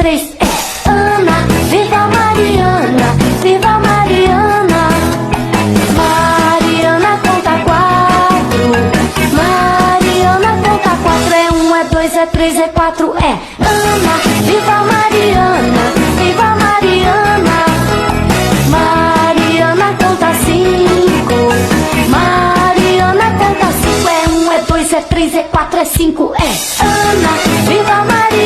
três, é Ana. Viva Mariana, viva Mariana. Mariana conta quatro. Mariana conta quatro. É um, é dois, é três, é quatro, é Ana. Viva Mariana, viva Mariana. Mariana conta cinco. Mariana conta cinco. É um, é dois, é três, é quatro, é cinco, é Ana. Viva Mariana.